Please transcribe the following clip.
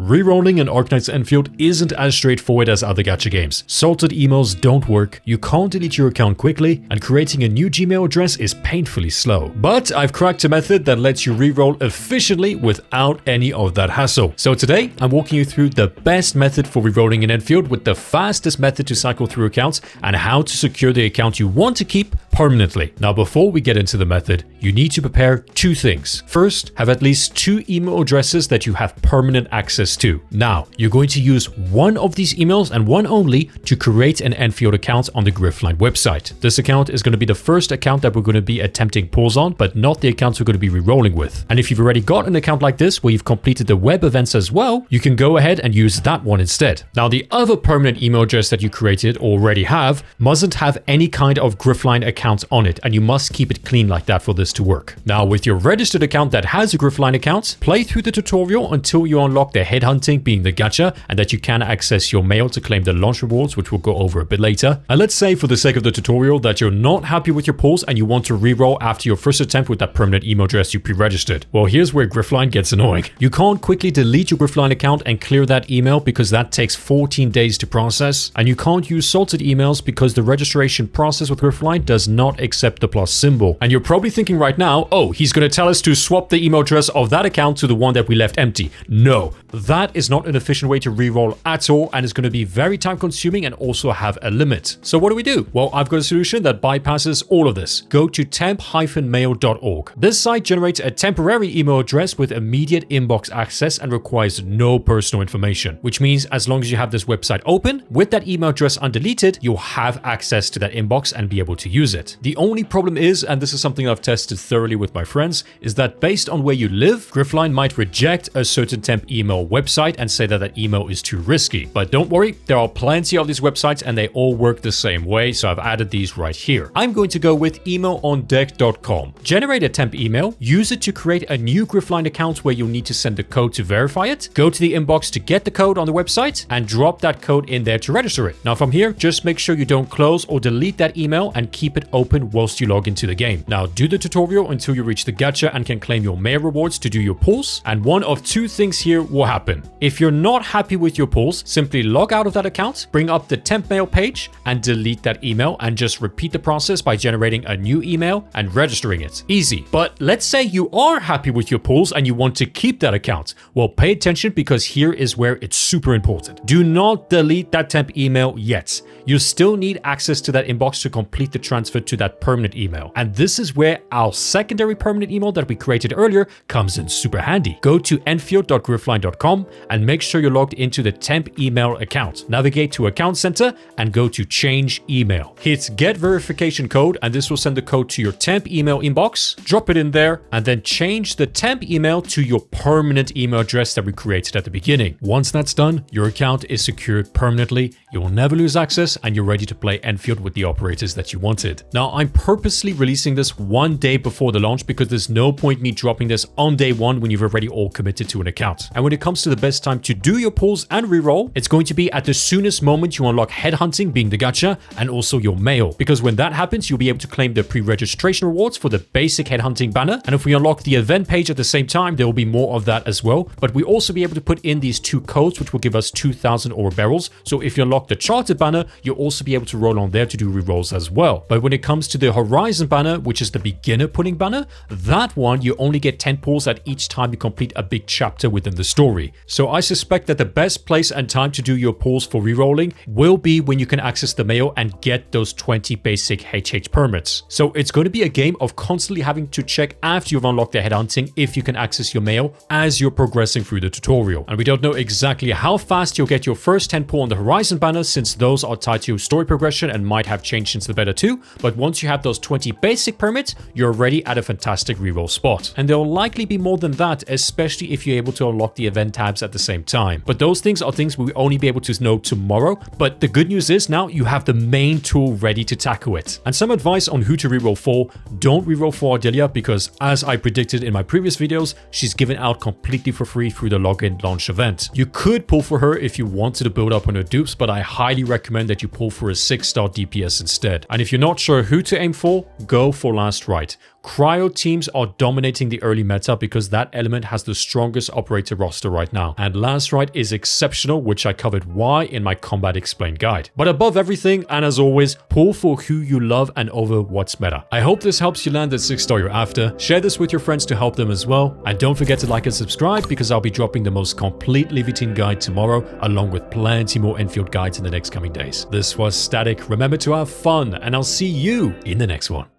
Rerolling in Arknights Endfield isn't as straightforward as other gacha games. Salted emails don't work, you can't delete your account quickly, and creating a new Gmail address is painfully slow. But I've cracked a method that lets you reroll efficiently without any of that hassle. So today, I'm walking you through the best method for rerolling in Endfield with the fastest method to cycle through accounts and how to secure the account you want to keep permanently. Now, before we get into the method, you need to prepare two things. First, have at least 2 email addresses that you have permanent access to. Now, you're going to use one of these emails and one only to create an Endfield account on the Griffline website. This account is going to be the first account that we're going to be attempting pulls on, but not the accounts we're going to be rerolling with. And if you've already got an account like this where you've completed the web events as well, you can go ahead and use that one instead. Now, the other permanent email address that you created or already have mustn't have any kind of Griffline account on it, and you must keep it clean like that for this to work. Now, with your registered account that has a Griffline account, play through the tutorial until you unlock the headhunting, being the gacha, and that you can access your mail to claim the launch rewards, which we'll go over a bit later. And let's say, for the sake of the tutorial, that you're not happy with your pulls and you want to reroll after your first attempt with that permanent email address you pre-registered. Well, here's where Griffline gets annoying. You can't quickly delete your Griffline account and clear that email because that takes 14 days to process, and you can't use salted emails because the registration process with Griffline does not accept the plus symbol. And you're probably thinking right now, oh, he's going to tell us to swap the email address of that account to the one that we left empty. No, that is not an efficient way to reroll at all, and it's going to be very time consuming and also have a limit. So what do? Well, I've got a solution that bypasses all of this. Go to temp-mail.org. This site generates a temporary email address with immediate inbox access and requires no personal information, which means as long as you have this website open with that email address undeleted, you'll have access to that inbox and be able to use it. The only problem is, and this is something I've tested thoroughly with my friends, is that based on where you live, Griffline might reject a certain temp email website and say that that email is too risky. But don't worry, there are plenty of these websites and they all work the same way, so I've added these right here. I'm going to go with emailondeck.com. Generate a temp email, use it to create a new Griffline account where you'll need to send the code to verify it, go to the inbox to get the code on the website, and drop that code in there to register it. Now from here, just make sure you don't close or delete that email and keep it open whilst you log into the game. Now do the tutorial until you reach the gacha and can claim your mail rewards to do your pulls, and one of two things here will happen. If you're not happy with your pulls, simply log out of that account, bring up the temp mail page and delete that email, and just repeat the process by generating a new email and registering it. Easy. But let's say you are happy with your pulls and you want to keep that account. Well, pay attention because here is where it's super important. Do not delete that temp email yet. You still need access to that inbox to complete the transfer to that permanent email. And this is where our secondary permanent email that we created earlier comes in super handy. Go to endfield.griffline.com and make sure you're logged into the temp email account. Navigate to Account Center and go to Change Email. Hit Get Verification Code, and this will send the code to your temp email inbox. Drop it in there and then change the temp email to your permanent email address that we created at the beginning. Once that's done, your account is secured permanently. You will never lose access and you're ready to play Endfield with the operators that you wanted. Now, I'm purposely releasing this one day before the launch because there's no point me dropping this on day one when you've already all committed to an account. And when it comes to the best time to do your pulls and reroll, it's going to be at the soonest moment you unlock headhunting, being the gacha, and also your mail. Because when that happens, you'll be able to claim the pre-registration rewards for the basic headhunting banner. And if we unlock the event page at the same time, there will be more of that as well. But we also be able to put in these 2 codes, which will give us 2,000 ore barrels. So if you unlock the charted banner, you'll also be able to roll on there to do rerolls as well. But when it comes to the horizon banner, which is the beginner pulling banner, that one you only get 10 pulls at each time you complete a big chapter within the story. So I suspect that the best place and time to do your pulls for rerolling will be when you can access the mail and get those 20 basic HH permits. So it's going to be a game of constantly having to check after you've unlocked the headhunting if you can access your mail as you're progressing through the tutorial. And we don't know exactly how fast you'll get your first 10 pull on the horizon banner, since those are tied to your story progression and might have changed since the beta 2, but once you have those 20 basic permits, you're already at a fantastic reroll spot. And there'll likely be more than that, especially if you're able to unlock the event tabs at the same time. But those things are things we'll only be able to know tomorrow, but the good news is now you have the main tool ready to tackle it. And some advice on who to reroll for: don't reroll for Ardelia because, as I predicted in my previous videos, she's given out completely for free through the login launch event. You could pull for her if you wanted to build up on her dupes, but I highly recommend that you pull for a 6-star DPS instead. And if you're not sure who to aim for, go for Last Right. Cryo teams are dominating the early meta because that element has the strongest operator roster right now. And Last Rite is exceptional, which I covered why in my Combat Explained guide. But above everything, and as always, pull for who you love and over what's meta. I hope this helps you land the 6-star you're after. Share this with your friends to help them as well. And don't forget to like and subscribe because I'll be dropping the most complete Laevatain guide tomorrow, along with plenty more Endfield guides in the next coming days. This was Static. Remember to have fun, and I'll see you in the next one.